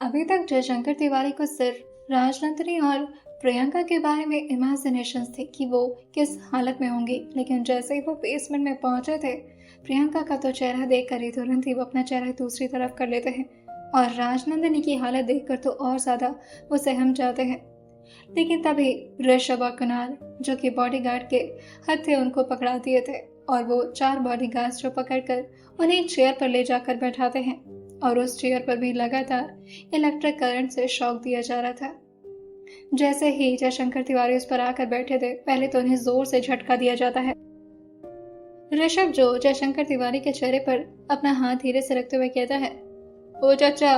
अभी तक जयशंकर तिवारी को सिर्फ राजनंदिनी और प्रियंका के बारे में इमेजिनेशंस थी कि वो किस हालत में होंगी, लेकिन जैसे ही वो बेसमेंट में पहुंचे थे, प्रियंका का तो चेहरा देखकर ही तुरंत ही वो अपना चेहरा दूसरी तरफ कर लेते हैं और राजनंदिनी की हालत देखकर तो और ज्यादा वो सहम जाते हैं। लेकिन तभी ऋषभ और कुणाल, जो कि बॉडीगार्ड के हद थे, उनको पकड़ा दिए थे और वो 4 बॉडीगार्ड्स जो पकड़कर उन्हें एक चेयर पर ले जाकर बैठाते हैं और उस चेयर पर भी लगातार इलेक्ट्रिक करंट से शॉक दिया जा रहा था। जैसे ही जयशंकर तिवारी उस पर आकर बैठे थे, पहले तो उन्हें जोर से झटका दिया जाता है। ऋषभ, जो जयशंकर तिवारी के चेहरे पर अपना हाथ धीरे से रखते हुए कहता है, ओ चाचा,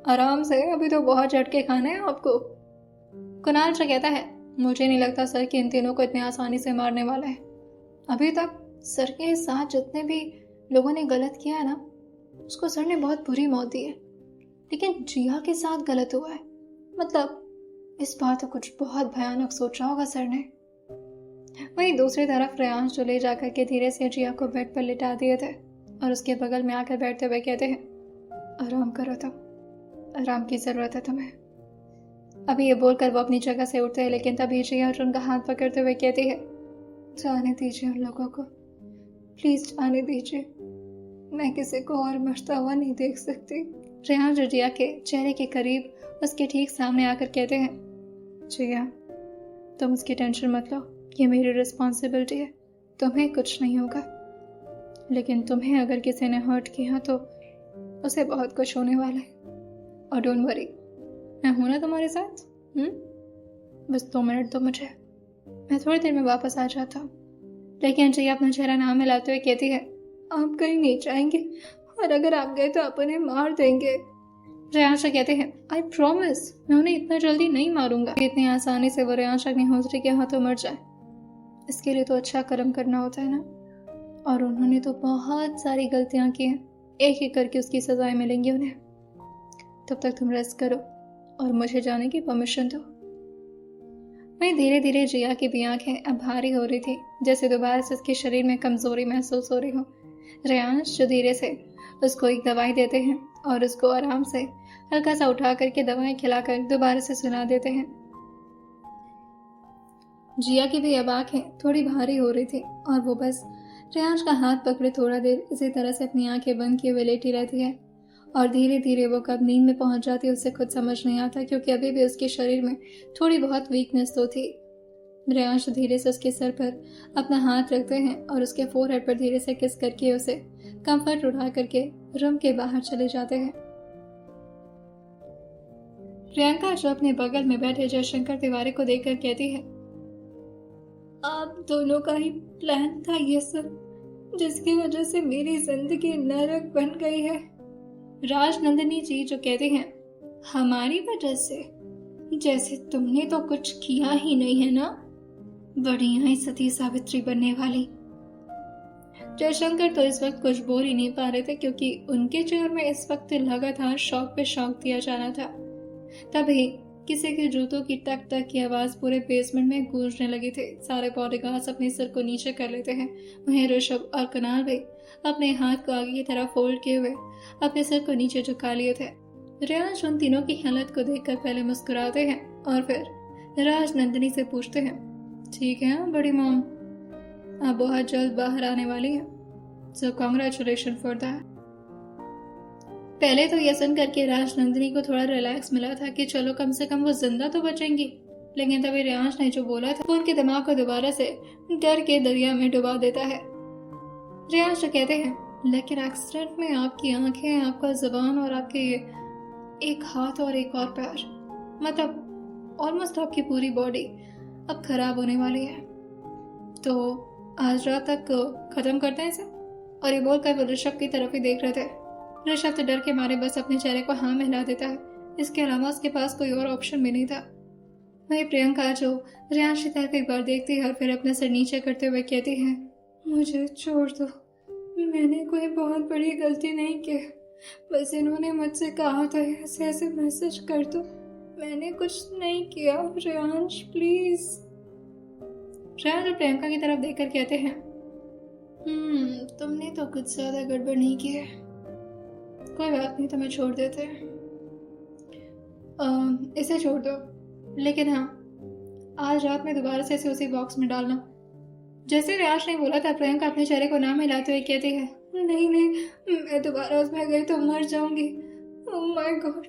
आराम से, अभी तो बहुत झटके खाने हैं आपको। कुणाल जो कहता है, मुझे नहीं लगता सर कि इन तीनों को इतनी आसानी से मारने वाला है। अभी तक सर के साथ जितने भी लोगों ने गलत किया है ना, उसको सर ने बहुत बुरी मौत दी है, लेकिन जिया के साथ गलत हुआ है। मतलब इस बार तो कुछ बहुत भयानक सोचा होगा सर ने। वहीं दूसरी तरफ रेयांश जो ले जाकर के धीरे से जिया को बेड पर लिटा दिए थे और उसके बगल में आकर बैठते हुए कहते हैं, आराम करो तुम, आराम की जरूरत है तुम्हें। अभी ये बोलकर वो अपनी जगह से उठते हैं, लेकिन तभी जिया उनका हाथ पकड़ते हुए कहती है, जाने दीजिए उन लोगों को, प्लीज जाने दीजिए, मैं किसी को और मरता हुआ नहीं देख सकती। रेहान जिया के चेहरे के करीब उसके ठीक सामने आकर कहते हैं, जिया तुम उसकी टेंशन मत लो, ये मेरी रिस्पॉन्सिबिलिटी है, तुम्हें कुछ नहीं होगा, लेकिन तुम्हें अगर किसी ने हर्ट किया तो उसे बहुत कुछ होने वाला है। और डोंट वरी, मैं हूं ना तुम्हारे साथ। बस 2 मिनट दो मुझे, मैं थोड़ी देर में वापस आ जाता हूँ। लेकिन जिया अपना चेहरा ना मिलाते हुए कहती है, आप कहीं नहीं जाएंगे, और अगर आप गए तो आप उन्हें मार देंगे। रेयांश कहते हैं, आई प्रॉमिस, मैं उन्हें इतना जल्दी नहीं मारूंगा। इतनी आसानी से वो रेयांश अग्निहोत्री के हाथों मर जाए, इसके लिए तो अच्छा कर्म करना होता है ना। और उन्होंने तो बहुत सारी गलतियां की हैं, एक एक करके उसकी सजाएं मिलेंगी उन्हें। तब तक तुम रेस्ट करो और मुझे जाने की परमिशन दो। वहीं धीरे धीरे जिया की भी आंखें अब भारी हो रही थी, जैसे दोबारा से उसके शरीर में कमजोरी महसूस हो रही हो। रेयांश जो धीरे से उसको एक दवाई देते हैं और उसको आराम से हल्का सा उठा करके दवाएं खिलाकर दोबारा से सुला देते हैं। जिया की भी अब आंखें थोड़ी भारी हो रही थी और वो बस रेयांश का हाथ पकड़े थोड़ा देर इसी तरह से अपनी आंखें बंद किए हुए लेटी रहती है। और धीरे धीरे वो कब नींद में पहुंच जाती है उसे खुद समझ नहीं आता, क्योंकि अभी भी उसके शरीर में थोड़ी बहुत वीकनेस तो थी। रेयांश धीरे से उसके सर पर अपना हाथ रखते हैं और उसके फोरहेड पर धीरे से किस करके उसे कंफर्ट उठा करके रूम के बाहर चले जाते हैं। प्रियंका जो अपने बगल में बैठे जयशंकर तिवारी को देखकर कहती है, आप दोनों का ही प्लान था ये सब, जिसकी वजह से मेरी जिंदगी नरक बन गई है। राजनंदिनी जी जो कहते हैं, हमारी वजह से? जैसे तुमने तो कुछ किया ही नहीं है ना, बढ़िया ही सती सावित्री बनने वाली। जयशंकर तो इस वक्त कुछ बोल ही नहीं पा रहे थे, क्योंकि उनके चेहरे में इस वक्त लगातार शौक पे शौक दिया जा रहा था। तभी किसी के जूतों की टक टक की आवाज पूरे बेसमेंट में गूंजने लगी थी। सारे बॉडीगार्ड्स अपने सिर को नीचे कर लेते हैं। वहीं ऋषभ और कुणाल भी अपने हाथ को आगे की तरफ फोल्ड किए हुए अपने सिर को नीचे झुका लिए थे। रेयांश उन तीनों की हालत को देखकर पहले मुस्कुराते हैं और फिर राजनंदिनी से पूछते हैं, ठीक है बड़ी मॉम, आप बहुत जल्द बाहर आने वाली हैं, सो कॉन्ग्रेचुलेशन फॉर दैट। पहले तो यह सुन करके राजनंदिनी को थोड़ा रिलैक्स मिला था कि चलो कम से कम वो जिंदा तो बचेंगी, लेकिन तभी रेयांश ने जो बोला था वो उनके दिमाग को दोबारा से डर के दरिया में डुबा देता है। रेयांश तो कहते हैं, लेकिन एक्सीडेंट में आपकी आंखें, आपका जुबान और आपके एक हाथ और एक और पैर, मतलब ऑलमोस्ट आपकी पूरी बॉडी अब खराब होने वाली है, तो आज रात तक खत्म करते हैं इसे। और ये बोलकर वो ऋषभ की तरफ ही देख रहे थे। ऋषभ तो डर के मारे बस अपने चेहरे को हाँ में हिला देता है, इसके अलावा उसके पास कोई और ऑप्शन भी नहीं था। वही प्रियंका जो रेयांश की तरफ एक बार देखती है और फिर अपने सिर नीचे करते हुए कहती है, मुझे छोड़ दो, मैंने कोई बहुत बड़ी गलती नहीं की, बस इन्होंने मुझसे कहा था ऐसे ऐसे मैसेज कर दो, मैंने कुछ नहीं किया, रेयांश प्लीज। रेयांश प्रियंका की तरफ देखकर कहते हैं, तुमने तो कुछ ज्यादा गड़बड़ नहीं की है, कोई बात नहीं, तुम्हें छोड़ देते हैं। इसे छोड़ दो, लेकिन हाँ, आज रात में दोबारा से इसे उसी बॉक्स में डालना। जैसे रियाज ने बोला था, प्रियंका अपने चेहरे को ना मिलाते हुए कहती है, नहीं नहीं, मैं दोबारा उसमें गई तो मर जाऊंगी। ओह माय गॉड,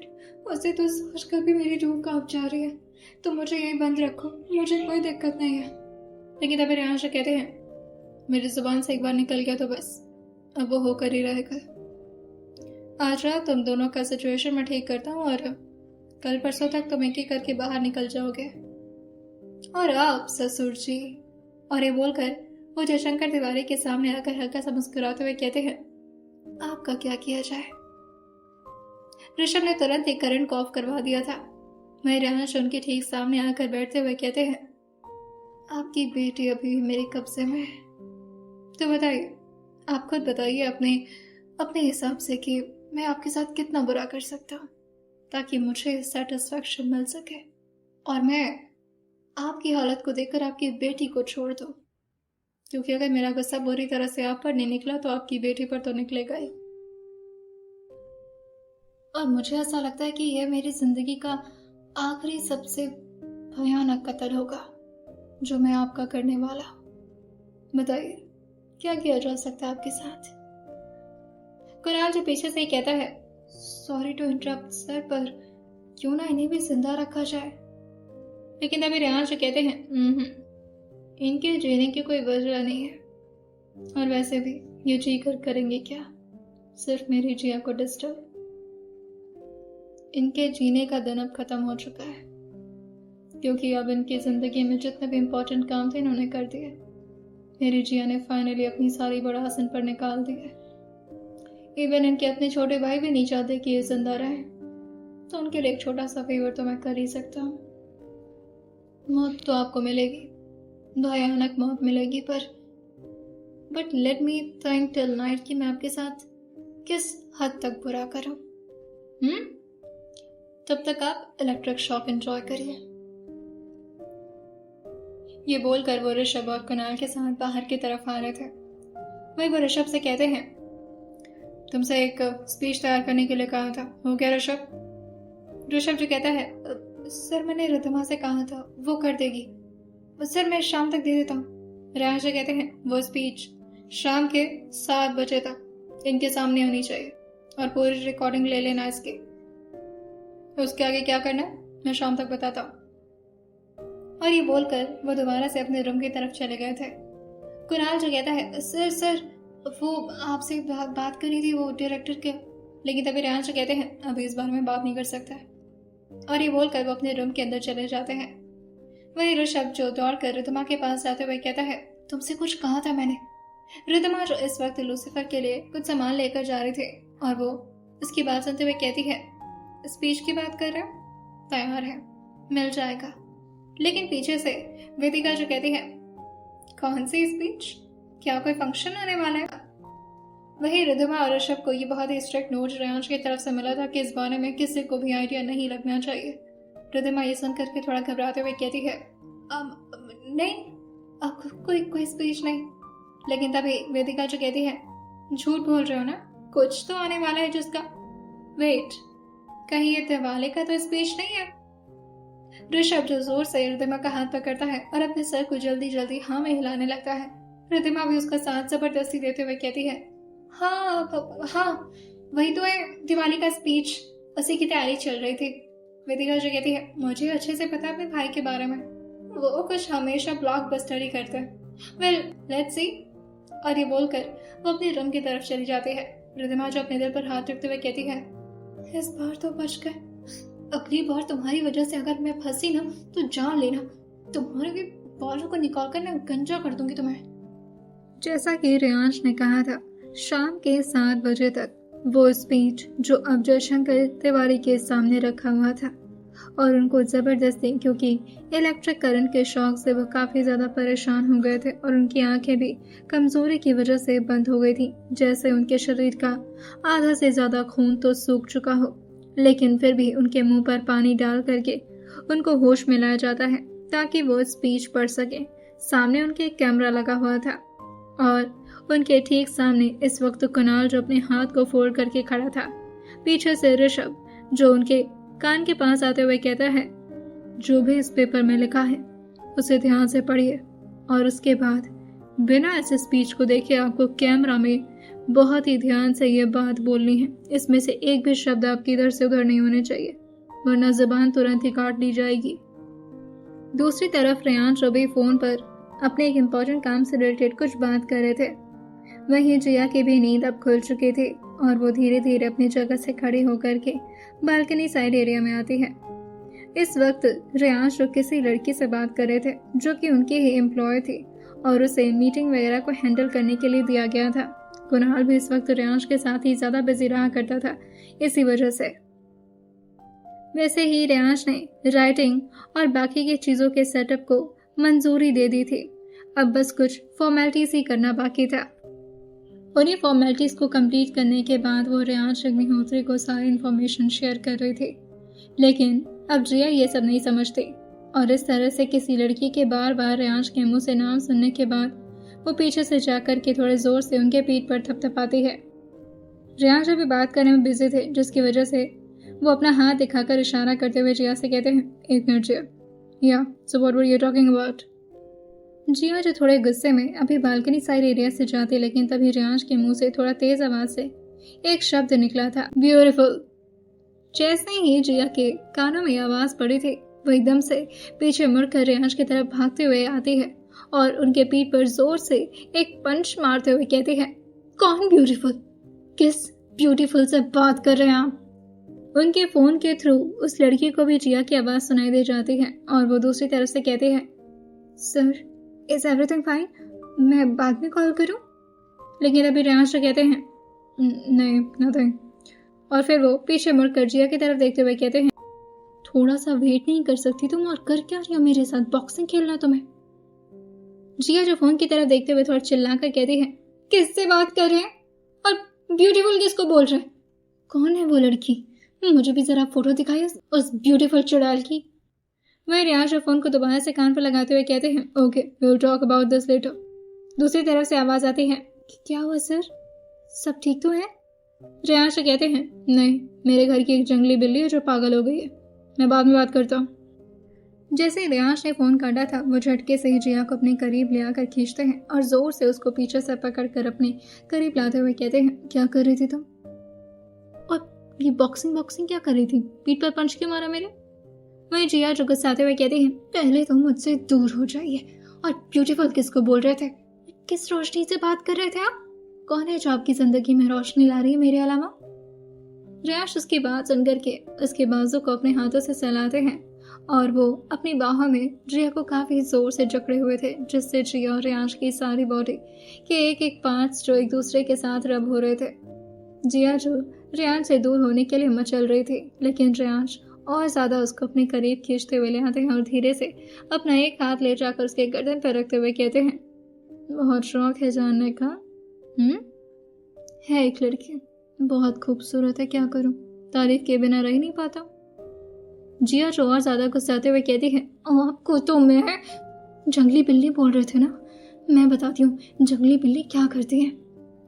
उसे तो सोचकर भी मेरी रूह कांप जा रही है। तो मुझे यही बंद रखो, मुझे कोई दिक्कत नहीं है। लेकिन तभी रियाज से कहते हैं, मेरी जुबान से एक बार निकल गया तो बस, अब वो होकर ही रहेगा। आज रात तुम दोनों का सिचुएशन मैं ठीक करता हूँ और कल परसों तक तुम एक एक करके बाहर निकल जाओगे। और आप ससुर जी। और ये बोलकर वो जयशंकर तिवारी के सामने आकर हल्का सा मुस्कुराते हुए कहते हैं, आपका क्या किया जाए। ऋषभ ने तुरंत एक करंट को ऑफ करवा दिया था। वही रियांश उनके ठीक सामने आकर बैठते हुए कहते हैं, आपकी बेटी अभी भी मेरे कब्जे में है। तो बताइए, आप खुद बताइए अपने हिसाब से कि मैं आपके साथ कितना बुरा कर सकता हूँ ताकि मुझे सेटिस्फैक्शन मिल सके और मैं आपकी हालत को देखकर आपकी बेटी को छोड़ दूं। क्योंकि अगर मेरा गुस्सा बुरी तरह से आप पर नहीं निकला तो आपकी बेटी पर तो निकलेगा ही। और मुझे ऐसा लगता है कि यह मेरी जिंदगी का आखिरी सबसे भयानक कत्ल होगा जो मैं आपका करने वाला। बताइए, क्या किया जा सकता है आपके साथ। कुणाल जो पीछे से ही कहता है, सॉरी टू इंटरप्ट सर, पर क्यों ना इन्हें भी जिंदा रखा जाए। लेकिन तभी रियांश कहते हैं, इनके जीने की कोई वजह नहीं है, और वैसे भी ये जी कर करेंगे क्या, सिर्फ मेरी जिया को डिस्टर्ब। इनके जीने का दिन अब खत्म हो चुका है, क्योंकि अब इनकी जिंदगी में जितने भी इम्पोर्टेंट काम थे इन्होंने कर दिए। मेरी जिया ने फाइनली अपनी सारी भड़ास इन पर निकाल दी है। इवन इनके अपने छोटे भाई भी नहीं चाहते कि ये जिंदा रहे, तो उनके लिए एक छोटा सा फेवर तो मैं कर ही सकता हूँ। मौत तो आपको मिलेगी, भयानक मौत मिलेगी, but let me think till night कि मैं आपके साथ किस हद तक बुरा करूं। तब तक आप इलेक्ट्रिक शॉक एंजॉय करिए। ये बोलकर वो ऋषभ और कुणाल के साथ बाहर की तरफ आ रहे थे। वही वो ऋषभ से कहते हैं, तुमसे एक स्पीच तैयार करने के लिए कहा था, हो गया ऋषभ। ऋषभ जो कहता है, सर मैंने रिद्धिमा से कहा था, वो कर देगी। सर मैं शाम तक दे देता हूँ। रियाज से कहते हैं, वो स्पीच शाम के 7 बजे तक इनके सामने होनी चाहिए और पूरी रिकॉर्डिंग ले लेना इसकी। उसके आगे क्या करना है मैं शाम तक बताता हूँ। और ये बोलकर वो दोबारा से अपने रूम की तरफ चले गए थे। कुणाल जो कहता है, सर वो आपसे बात करी थी वो डायरेक्टर के। लेकिन तभी रियांश कहते हैं, अभी इस बारे में बात नहीं कर सकता है। और ये बोलकर वो अपने रूम के अंदर चले जाते हैं। वही ऋषभ जो दौड़कर रिद्धिमा के पास जाते हुए कहता है, तुमसे कुछ कहा था मैंने। रिद्धिमा जो इस वक्त लूसीफर के लिए कुछ सामान लेकर जा रही थी और वो उसकी बात सुनते हुए कहती है, स्पीच की बात कर रहे हो, तैयार है, मिल जाएगा। लेकिन पीछे से वेदिका जो कहती है, कौन सी स्पीच, क्या कोई फंक्शन होने वाला है। वही रिद्धिमा और ऋषभ को ये बहुत ही स्ट्रिक्ट नोट रियांश की तरफ से मिला था कि इस बारे में किसी को भी आइडिया नहीं लगना चाहिए। रिद्धिमा ये सुन करके थोड़ा घबराते हुए कहती है, नहीं अब कोई स्पीच नहीं। लेकिन तभी वेदिका जो कहती है, झूठ बोल रहे हो ना, कुछ तो आने वाला है जिसका, वेट, कहीं ये दिवाली का तो स्पीच नहीं है। ऋषभ जो जोर से रिद्धिमा का हाथ पकड़ता है और अपने सर को जल्दी जल्दी हाँ में हिलाने लगता है। रिद्धिमा भी उसका साथ जबरदस्ती देते हुए कहती है, हाँ वही तो है, दिवाली का स्पीच, उसी की तैयारी चल रही थी। वेदिका जो कहती है, मुझे अच्छे से पता है अपने भाई के बारे में, वो कुछ हमेशा ब्लॉकबस्टर ही करते हैं। Well let's see. और ये बोलकर वो अपने रूम की तरफ चली जाती है। रिद्धिमा जो अपने दिल पर हाथ रखते हुए कहती है, इस बार तो बच गए, अगली बार तुम्हारी वजह से अगर मैं फंसी ना तो जान लेना, तुम्हारे भी बालों को निकाल कर मैं गंजा कर दूंगी तुम्हें। जैसा कि रियांश ने कहा था, शाम के 7 बजे तक वो स्पीच जो अब जयशंकर तिवारी के सामने रखा हुआ था, और उनको जबरदस्ती, क्योंकि इलेक्ट्रिक करंट के शॉक से वो काफी ज्यादा परेशान हो गए थे और उनकी आंखें भी कमजोरी की वजह से बंद हो गई थी, जैसे उनके शरीर का आधा से ज्यादा खून तो सूख चुका हो। लेकिन फिर भी उनके मुंह पर पानी डाल करके उनको होश में लाया जाता है ताकि वो स्पीच पढ़ सके। सामने उनके एक कैमरा लगा हुआ था और उनके ठीक सामने इस वक्त कुणाल जो अपने हाथ को फोल्ड करके खड़ा था। पीछे से ऋषभ जो उनके कान के पास आते हुए कहता है, जो भी इस पेपर में लिखा है उसे ध्यान से पढ़िए और उसके बाद बिना ऐसे स्पीच को देखे आपको कैमरा में बहुत ही ध्यान से ये बात बोलनी है। इसमें से एक भी शब्द आपकी इधर से उधर नहीं होने चाहिए, वरना जुबान तुरंत ही काट ली जाएगी। दूसरी तरफ रेयांश अभी फोन पर अपने एक इम्पोर्टेंट काम से रिलेटेड कुछ बात कर रहे थे। वहीं जिया की भी नींद अब खुल चुकी थी और वो धीरे धीरे अपनी जगह से खड़ी होकर के बालकनी साइड एरिया में आती है। इस वक्त रेयांश किसी लड़की से बात कर रहे थे जो कि उनकी ही एम्प्लॉय थी और उसे मीटिंग वगैरह को हैंडल करने के लिए दिया गया था। कुणाल भी इस वक्त रेयांश के साथ ही ज्यादा बिजी रहा करता था इसी वजह से। वैसे ही रेयांश ने राइटिंग और बाकी की चीजों के सेटअप को मंजूरी दे दी थी। अब बस कुछ फॉर्मेलिटीज ही करना बाकी था। उन्हीं फॉर्मेलिटीज को कंप्लीट करने के बाद वो रेयांश अग्निहोत्री को सारी इन्फॉर्मेशन शेयर कर रही थी। लेकिन अब जिया ये सब नहीं समझती और इस तरह से किसी लड़की के बार बार रेयांश के मुंह से नाम सुनने के बाद वो पीछे से जाकर के थोड़े जोर से उनके पीठ पर थपथपाती है। रेयांश अभी बात करने में बिजी थे, जिसकी वजह से वो अपना हाथ दिखाकर इशारा करते हुए जिया से कहते हैं, 1 minute Jiya. Yeah so what were you talking about? Jiya जो थोड़े गुस्से में अभी बालकनी साइड एरिया से जाती, लेकिन तभी रेयांश के मुंह से थोड़ा तेज आवाज से एक शब्द निकला था, ब्यूटीफुल। जैसे ही जिया के कानों में आवाज पड़ी थी, वो एकदम से पीछे मुड़कर रेयांश की तरफ भागते हुए आती है और उनके पीठ पर जोर से एक पंच मारते हुए कहती है, कौन ब्यूटीफुल? किस ब्यूटीफुल से बात कर रहे हैं आप? उनके फोन के थ्रू उस लड़की को भी जिया की आवाज सुनाई दे जाती है और वो दूसरी तरफ से कहती है, सर इज एवरीथिंग फाइन? मैं बाद में कॉल करूं? लेकिन अभी रेयांश कहते हैं, नहीं नथिंग। और फिर वो पीछे मुड़कर जिया की तरफ देखते हुए कहते हैं, थोड़ा सा वेट नहीं कर सकती तुम? और कर क्या रही हो मेरे साथ? बॉक्सिंग खेलना तुम्हें? जिया जो फोन की तरफ देखते हुए थोड़ा चिल्लाकर कहती है, किससे बात कर रहे हैं और ब्यूटीफुल किसको बोल रहे हैं? कौन है वो लड़की? मुझे भी जरा फोटो दिखाइए उस ब्यूटीफुल चुड़ैल की। वह रेयांश फोन को दोबारा से कान पर लगाते हुए कहते हैं, okay we will talk about this letter. दूसरी तरफ से आवाज आती है, क्या हुआ सर? सब ठीक तो है? रेयांश कहते हैं, नहीं, मेरे घर की एक जंगली बिल्ली है जो पागल हो गई है, मैं बाद में बात करता हूँ। जैसे ही रेयांश ने फोन काटा था, वो झटके से ही जिया को अपने करीब ले आकर खींचते हैं और जोर से उसको पीछे से पकड़कर अपने करीब लाते हुए कहते हैं, क्या कर रही थी तुम? और ये बॉक्सिंग क्या कर रही थी? पीठ पर पंच क्यों मारा मेरे? वही जिया जो गुस्साते हुए कहती है, पहले तो मुझसे दूर हो जाइए। और ब्यूटीफुल किसको बोल रहे थे? किस रोशनी से बात कर रहे थे आप? कौन है जो आपकी जिंदगी में रोशनी ला रही है मेरे अलावा? रेयांश उसकी बात सुनकर के उसके बाजू को अपने हाथों से सहलाते हैं और वो अपनी बाहों में जिया को काफी जोर से जकड़े हुए थे, जिससे जिया और रेयांश की सारी बॉडी के एक एक पार्ट्स जो एक दूसरे के साथ रब हो रहे थे। जिया जो रेयांश से दूर होने के लिए मचल रही थी, लेकिन रेयांश और ज्यादा उसको अपने करीब खींचते हुए ले आते हैं और धीरे से अपना एक हाथ ले जाकर उसके गर्दन पर रखते हुए कहते हैं, बहुत शौक है जानने का? है एक लड़की, बहुत खूबसूरत है, क्या करूं, तारीफ के बिना रह नहीं पाता। जिया जो और ज्यादा गुस्साते हुए कहती है, आपको तो मैं जंगली बिल्ली बोल रहे थे ना, मैं बताती हूँ जंगली बिल्ली क्या करती है।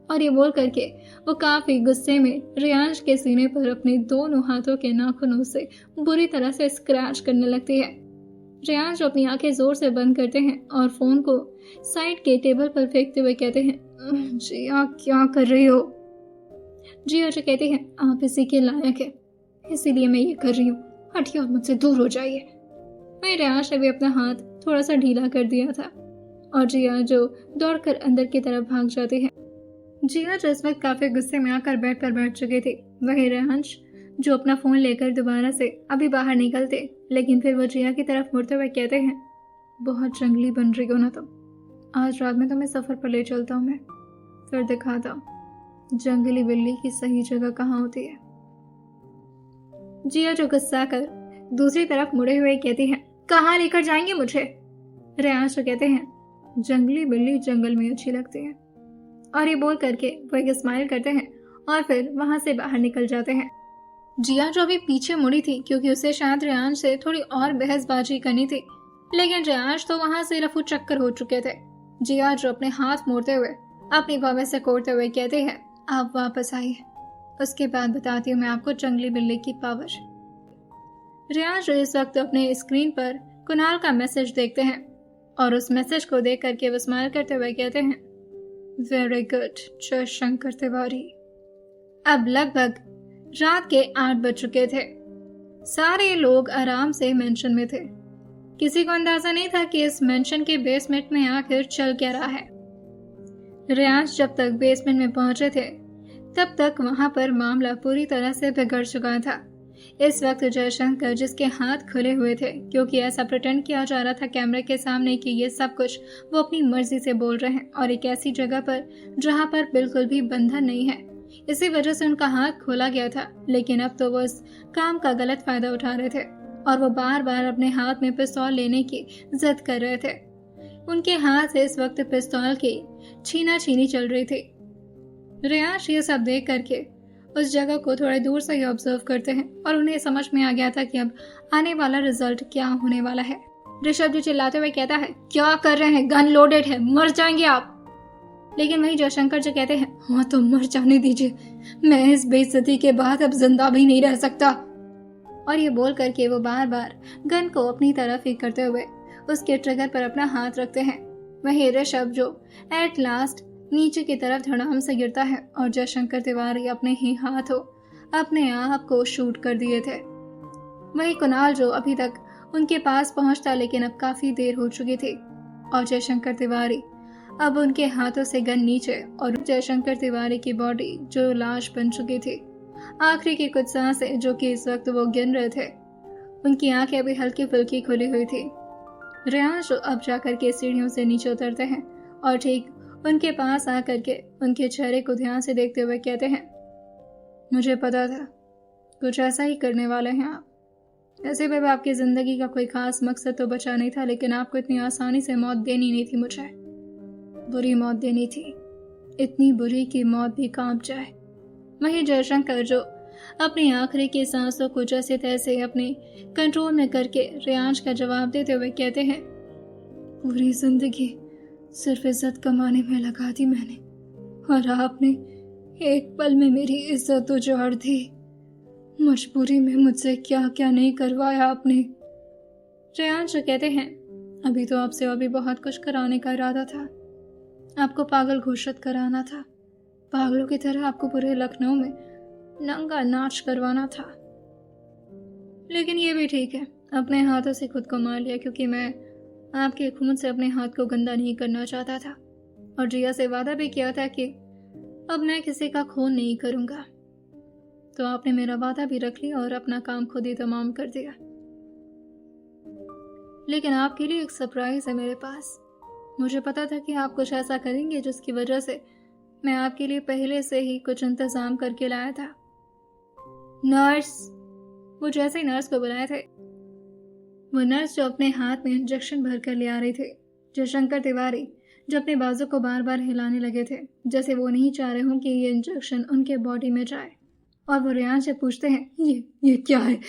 और ये बोल करके वो काफी गुस्से में रेयांश के सीने पर अपने दोनों हाथों के नाखूनों से बुरी तरह से स्क्रैच करने लगती है। रेयांश अपनी आंखें जोर से बंद करते हैं और फोन को साइड के टेबल पर फेंकते हुए कहते हैं, जिया क्या कर रही हो? जिया जो कहती है, आप इसी के लायक है, इसीलिए मैं ये कर रही हूँ, हटिए और मुझसे दूर हो जाइए। वही रेयांश ने भी अपना हाथ थोड़ा सा ढीला कर दिया था और जिया जो दौड़कर अंदर की तरफ भाग जाती है। जिया जो इस वक्त काफी गुस्से में आकर बेड पर बैठ चुकी थी, वही रेयांश जो अपना फोन लेकर दोबारा से अभी बाहर निकलते, लेकिन फिर वो जिया की तरफ मुड़ते हुए कहते हैं, बहुत जंगली बन रही हो ना तुम, आज रात में तुम्हें सफर पर ले चलता हूँ मैं, फिर दिखाता हूँ जंगली बिल्ली की सही जगह कहाँ होती है। जिया जो गुस्सा कर दूसरी तरफ मुड़े हुए कहती है, कहाँ लेकर जाएंगे मुझे? रेयांश जो कहते हैं, जंगली बिल्ली जंगल में अच्छी लगती है। और ये बोल करके वो एक स्माइल करते हैं और फिर वहां से बाहर निकल जाते हैं। जिया जो अभी पीछे मुड़ी थी क्योंकि उसे शायद रेयांश से थोड़ी और बहसबाजी करनी थी, लेकिन रेयांश तो वहां से रफू चक्कर हो चुके थे। जिया जो अपने हाथ मोड़ते हुए अपनी भवें से कोड़ते हुए कहते हैं, आप वापस आइए, उसके बाद बताती हूँ मैं आपको जंगली बिल्ली की पावर। रियाज इस वक्त अपने स्क्रीन पर कुणाल का मैसेज देखते हैं और उस मैसेज को देख करके वो स्माइल करते हुए कहते हैं, वेरी गुड जयशंकर तिवारी। अब लगभग रात के 8 बज चुके थे। सारे लोग आराम से मेंशन में थे। किसी को अंदाजा नहीं था कि इस मेंशन के बेसमेंट में आखिर चल क्या रहा है। रियाज जब तक बेसमेंट में पहुंचे थे तब तक वहां पर मामला पूरी तरह से बिगड़ चुका था। इस वक्त जयशंकर, जिसके हाथ खुले हुए थे क्योंकि ऐसा प्रिटेंड किया जा रहा था कैमरे के सामने कि ये सब कुछ वो अपनी मर्जी से बोल रहे हैं और एक ऐसी जगह पर जहां पर बिल्कुल भी बंधन नहीं है, इसी वजह से उनका हाथ खोला गया था। लेकिन अब तो वो इस काम का गलत फायदा उठा रहे थे और वो बार बार अपने हाथ में पिस्तौल लेने की जिद कर रहे थे। उनके हाथ से इस वक्त पिस्तौल की छीना छीनी चल रही थी। रियाज ये सब देख करके उस जगह को थोड़े दूर से ही ऑब्जर्व करते हैं और उन्हें समझ में आ गया था कि अब आने वाला रिजल्ट क्या होने वाला है। ऋषभ जी चिल्लाते हुए कहता है, क्या कर रहे हैं, गन लोडेड है, मर जाएंगे आप। लेकिन वही जयशंकर जी कहते हैं, हाँ तो मर जाने दीजिए, मैं इस बेइज्जती के बाद अब जिंदा भी नहीं रह सकता। और ये बोल करके वो बार बार गन को अपनी तरफ ही करते हुए उसके ट्रिगर पर अपना हाथ रखते हैं। वही ऋषभ जो एट लास्ट नीचे की तरफ धड़ाम से गिरता है और जयशंकर तिवारी अपने ही हाथों अपने आप को शूट कर दिए थे। वही कुणाल जो अभी तक उनके पास पहुंचता लेकिन अब काफी देर हो चुकी थी और जयशंकर तिवारी अब उनके हाथों से गन नीचे और जयशंकर तिवारी की बॉडी जो लाश बन चुकी थी, आखिरी की कुछ सांसें जो कि इस वक्त वो गिन रहे थे, उनकी आंखें अभी हल्की फुल्की खुली हुई थी। रियाज अब जाकर के सीढ़ियों से नीचे उतरते हैं और ठीक उनके पास आकर के उनके चेहरे को ध्यान से देखते हुए कहते हैं, मुझे पता था कुछ ऐसा ही करने वाले हैं आप। ऐसे में आपकी जिंदगी का कोई खास मकसद तो बचा नहीं था, लेकिन आपको इतनी आसानी से मौत देनी नहीं थी, मुझे बुरी मौत देनी थी, इतनी बुरी कि मौत भी कांप जाए। वही जयशंकर जो अपनी आखिरी की सांसों को जैसे तैसे अपने कंट्रोल में करके रियाज का जवाब देते हुए कहते हैं, पूरी जिंदगी सिर्फ इज्जत कमाने में लगा दी मैंने और आपने एक पल में मेरी इज्जत उजाड़ दी। मजबूरी में मुझसे क्या क्या नहीं करवाया आपने। रियाज कहते हैं, अभी तो आपसे और भी बहुत कुछ कराने का इरादा था। आपको पागल घोषित कराना था, पागलों की तरह आपको पूरे लखनऊ में नंगा नाच करवाना था। लेकिन ये भी ठीक है, अपने हाथों से खुद को मार लिया क्योंकि मैं आपके खून से अपने हाथ को गंदा नहीं करना चाहता था और जिया से वादा भी किया था कि अब मैं किसी का खून नहीं करूंगा। तो आपने मेरा वादा भी रख लिया और अपना काम खुद ही तमाम कर दिया। लेकिन आपके लिए एक सरप्राइज है मेरे पास। मुझे पता था कि आप कुछ ऐसा करेंगे जिसकी वजह से मैं आपके लिए पहले से ही कुछ इंतजाम करके लाया था। नर्स, वो जैसे ही नर्स को बुलाए थे, वो नर्स जो अपने हाथ में इंजेक्शन भर कर ले आ रही थी। जयशंकर तिवारी जो अपने बाजू को बार बार हिलाने लगे थे जैसे वो नहीं चाह रहे हों कि ये इंजेक्शन उनके बॉडी में जाए, और वो रियान से पूछते हैं, ये क्या है।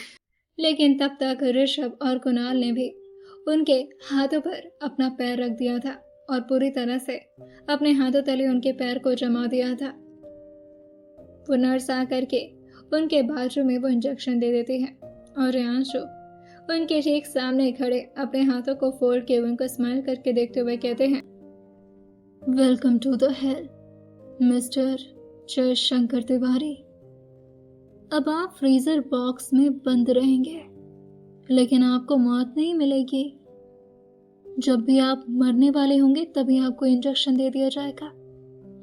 लेकिन तब तक ऋषभ और कुणाल ने भी उनके हाथों पर अपना पैर रख दिया था और पूरी तरह से अपने हाथों तले उनके पैर को जमा दिया था। वो नर्स आकर के उनके बाजू में वो इंजेक्शन दे देती है और रियांशु उनके ठीक सामने खड़े अपने हाथों को फोल्ड के उनको स्माइल करके देखते हुए कहते हैं, welcome to the hell mister Jayshankar Tiwari. अब आप फ्रीजर बॉक्स में बंद रहेंगे, लेकिन आपको मौत नहीं मिलेगी। जब भी आप मरने वाले होंगे तभी आपको इंजेक्शन दे दिया जाएगा,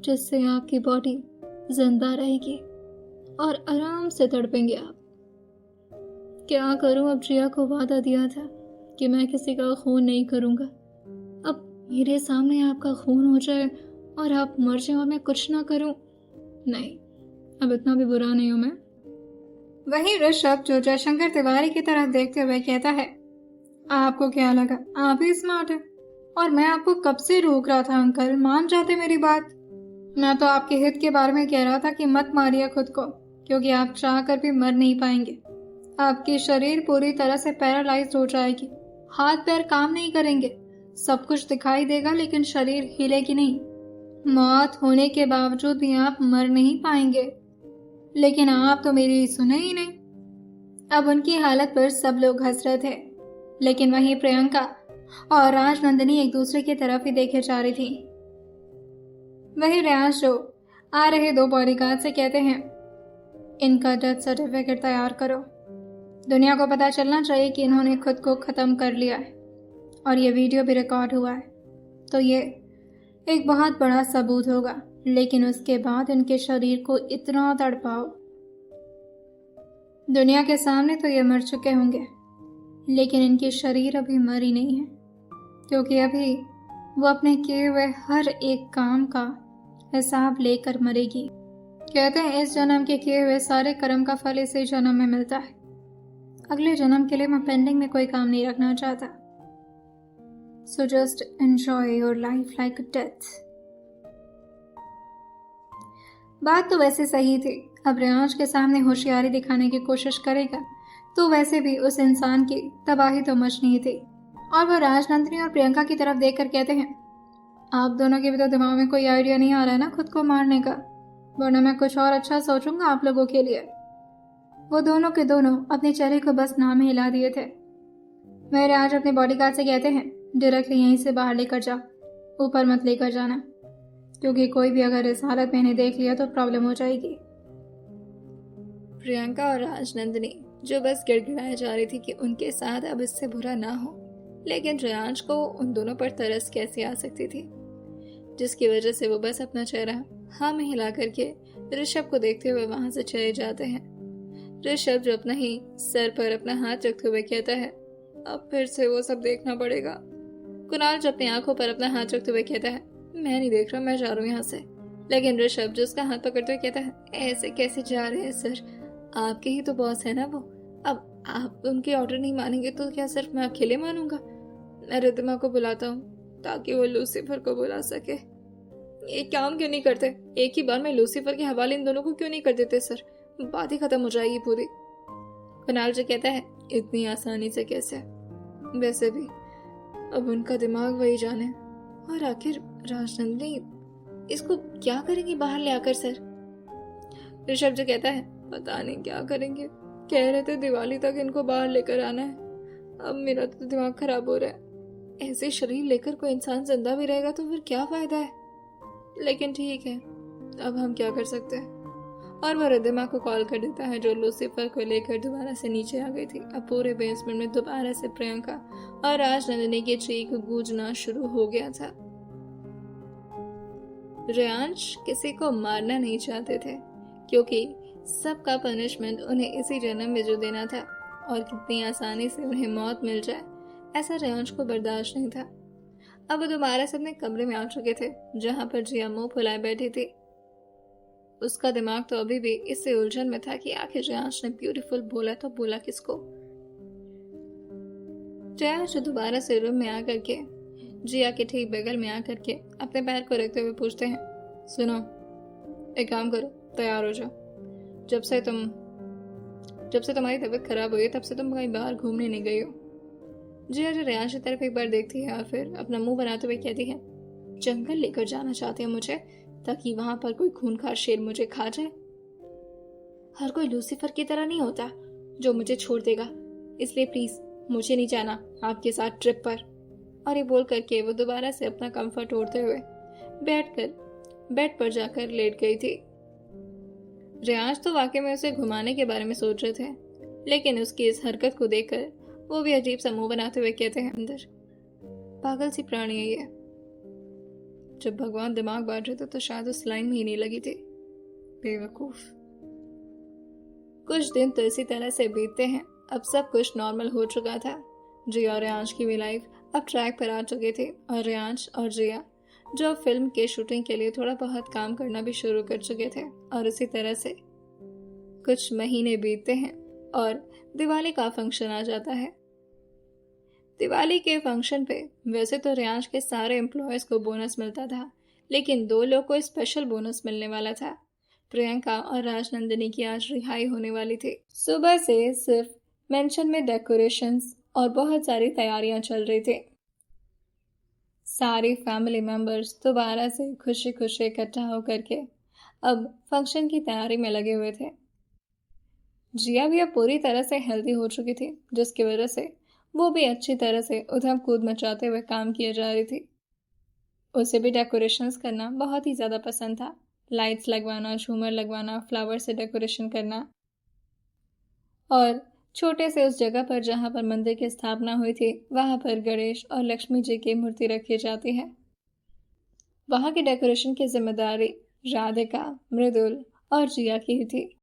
जिससे आपकी बॉडी जिंदा रहेगी और आराम से तड़पेंगे आप। क्या करूं, अब जिया को वादा दिया था कि मैं किसी का खून नहीं करूंगा। अब मेरे सामने आपका खून हो जाए और आप मर जाए और मैं कुछ ना करूं। नहीं, अब इतना भी बुरा नहीं हूं मैं। वही ऋषभ जो जयशंकर तिवारी की तरफ देखते हुए कहता है, आपको क्या लगा आप ही स्मार्ट है, और मैं आपको कब से रोक रहा था अंकल, मान जाते मेरी बात। मैं तो आपके हित के बारे में कह रहा था कि मत मारिए खुद को, क्योंकि आप चाह कर भी मर नहीं पाएंगे। आपकी शरीर पूरी तरह से पैरालाइज हो जाएगी, हाथ पैर काम नहीं करेंगे, सब कुछ दिखाई देगा लेकिन शरीर हिलेगी नहीं। मौत होने के बावजूद भी आप मर नहीं पाएंगे। लेकिन आप तो मेरी सुने ही नहीं। अब उनकी हालत पर सब लोग हंस रहे थे, लेकिन वहीं प्रियंका और राजनंदिनी एक दूसरे की तरफ ही देखे जा रही थी। वही रियाज जो आ रहे दो बॉडीगार्ड से कहते हैं, इनका डेथ सर्टिफिकेट तैयार करो। दुनिया को पता चलना चाहिए कि इन्होंने खुद को खत्म कर लिया है और ये वीडियो भी रिकॉर्ड हुआ है, तो ये एक बहुत बड़ा सबूत होगा। लेकिन उसके बाद इनके शरीर को इतना तड़पाओ, दुनिया के सामने तो ये मर चुके होंगे, लेकिन इनके शरीर अभी मरी नहीं है, क्योंकि अभी वो अपने किए हुए हर एक काम का हिसाब लेकर मरेगी। कहते हैं इस जन्म के किए हुए सारे कर्म का फल इसी जन्म में मिलता है। अगले जन्म के लिए मैं पेंडिंग में कोई काम नहीं रखना चाहता। So just enjoy your life like death. बात तो वैसे सही थी। अब रियाज के सामने होशियारी दिखाने की कोशिश करेगा तो वैसे भी उस इंसान की तबाही तो मचनी ही थी। और वो राजनंदिनी और प्रियंका की तरफ देखकर कहते हैं, आप दोनों के भी तो दिमाग में कोई आइडिया नहीं आ रहा है ना खुद को मारने का, वरना मैं कुछ और अच्छा सोचूंगा आप लोगों के लिए। वो दोनों के दोनों अपने चेहरे को बस नाम ही हिला दिए थे। मेरे आज अपने बॉडीगार्ड से कहते हैं, डायरेक्टली यहीं से बाहर लेकर जाओ, ऊपर मत लेकर जाना, क्योंकि कोई भी अगर इस हालत में इन्हें देख लिया तो प्रॉब्लम हो जाएगी। प्रियंका और राजनंदिनी जो बस गिड़गिड़ाए जा रही थी कि उनके साथ अब इससे बुरा ना हो, लेकिन रियांश को उन दोनों पर तरस कैसे आ सकती थी, जिसकी वजह से वो बस अपना चेहरा हाँ में हिला करके ऋषभ को देखते हुए वहां से चले जाते हैं। ऋषभ जो अपना ही सर पर अपना हाथ रखते हुए कहता है, अब फिर से वो सब देखना पड़ेगा। कुणाल जो अपनी आंखों पर अपना हाथ रखते हुए कहता है, मैं नहीं देख रहा, मैं जा रहा हूँ यहाँ से। लेकिन ऋषभ जो उसका हाथ पकड़ते हुए कहता है, ऐसे कैसे जा रहे हैं सर, आपके ही तो बॉस है ना वो, अब आप उनके ऑर्डर नहीं मानेंगे तो क्या सिर्फ मैं अकेले मानूंगा? मैं रिद्धिमा को बुलाता हूँ ताकि वो लूसीफर को बुला सके। ये काम क्यों नहीं करते? एक ही बार में लूसीफर के हवाले इन दोनों को क्यों नहीं कर देते सर, बात ही खत्म हो जाएगी पूरी। कुणाल जो कहता है, इतनी आसानी से कैसे? वैसे भी अब उनका दिमाग वही जाने। और आखिर राजनंदिनी इसको क्या करेंगे बाहर ले आकर सर? ऋषभ जो कहता है, पता नहीं क्या करेंगे, कह रहे थे दिवाली तक इनको बाहर लेकर आना है। अब मेरा तो दिमाग खराब हो रहा है, ऐसे शरीर लेकर कोई इंसान जिंदा भी रहेगा तो फिर क्या फायदा है? लेकिन ठीक है, अब हम क्या कर सकते हैं। और वह रिद्धिमा को कॉल कर देता है जो लूसीफर को लेकर दोबारा से नीचे आ गई थी। अब पूरे बेसमेंट में दोबारा से प्रियंका और राजनंदिनी की चीख गूंजना शुरू हो गया था। रियांश किसी को मारना नहीं चाहते थे, क्योंकि सबका पनिशमेंट उन्हें इसी जन्म में जो देना था, और कितनी आसानी से उन्हें मौत मिल जाए ऐसा रियांश को बर्दाश्त नहीं था। अब वो दोबारा से अपने कमरे में आ चुके थे जहां पर जिया मुंह फुलाए बैठी थी। उसका दिमाग तो अभी भी इससे उलझन में था कि आखिर रियांश ने ब्यूटीफुल बोला तो बोला किसको। रियांश दोबारा से रूम में आकर के जिया के ठीक बगल में आकर के अपने पैर को रखते हुए पूछते हैं, सुनो एक काम करो, तैयार हो जाओ। जब से तुम्हारी तबीयत खराब हुई तब से तुम कहीं बाहर घूमने नहीं गई हो। जिया जो रियांश की तरफ एक बार देखती है और फिर अपना मुंह बनाते हुए कहती है, जंगल लेकर जाना चाहते हैं मुझे ताकि वहां पर कोई खूंखार शेर मुझे खा जाए। हर कोई लूसीफर की तरह नहीं होता जो मुझे छोड़ देगा, इसलिए प्लीज मुझे नहीं जाना आपके साथ ट्रिप पर। और ये बोल करके वो दोबारा से अपना कंफर्ट ओढ़ते हुए बेड पर जाकर लेट गई थी। रियांश तो वाकई में उसे घुमाने के बारे में सोच रहे थे, लेकिन उसकी इस हरकत को देखकर वो भी अजीब सा मुंह बनाते हुए कहते हैं, अंदर पागल सी प्राणी है ये। जब भगवान दिमाग बांट रहे थे तो शायद उस लाइन में ही नहीं लगी थी, बेवकूफ। कुछ दिन तो इसी तरह से बीतते हैं। अब सब कुछ नॉर्मल हो चुका था। जिया और रियांश की भी लाइफ अब ट्रैक पर आ चुकी थी और रियांश और जिया जो फिल्म के शूटिंग के लिए थोड़ा बहुत काम करना भी शुरू कर चुके थे। और इसी तरह से कुछ महीने बीतते हैं और दिवाली का फंक्शन आ जाता है। दिवाली के फंक्शन पे वैसे तो रियांश के सारे एम्प्लॉयज को बोनस मिलता था, लेकिन दो लोग को स्पेशल बोनस मिलने वाला था। प्रियंका और राजनंदिनी की आज रिहाई होने वाली थी। सुबह से सिर्फ मेंशन में डेकोरेशंस और बहुत सारी तैयारियां चल रही थी। सारी फैमिली मेंबर्स दोबारा से खुशी खुशी इकट्ठा होकर के अब फंक्शन की तैयारी में लगे हुए थे। जिया भी अब पूरी तरह से हेल्दी हो चुकी थी, जिसकी वजह से वो भी अच्छी तरह से उधम कूद मचाते हुए काम किए जा रही थी। उसे भी डेकोरेशंस करना बहुत ही ज़्यादा पसंद था। लाइट्स लगवाना, झूमर लगवाना, फ्लावर से डेकोरेशन करना, और छोटे से उस जगह पर जहाँ पर मंदिर की स्थापना हुई थी वहाँ पर गणेश और लक्ष्मी जी की मूर्ति रखी जाती है। वहाँ की डेकोरेशन की जिम्मेदारी राधिका, मृदुल और जिया की ही थी।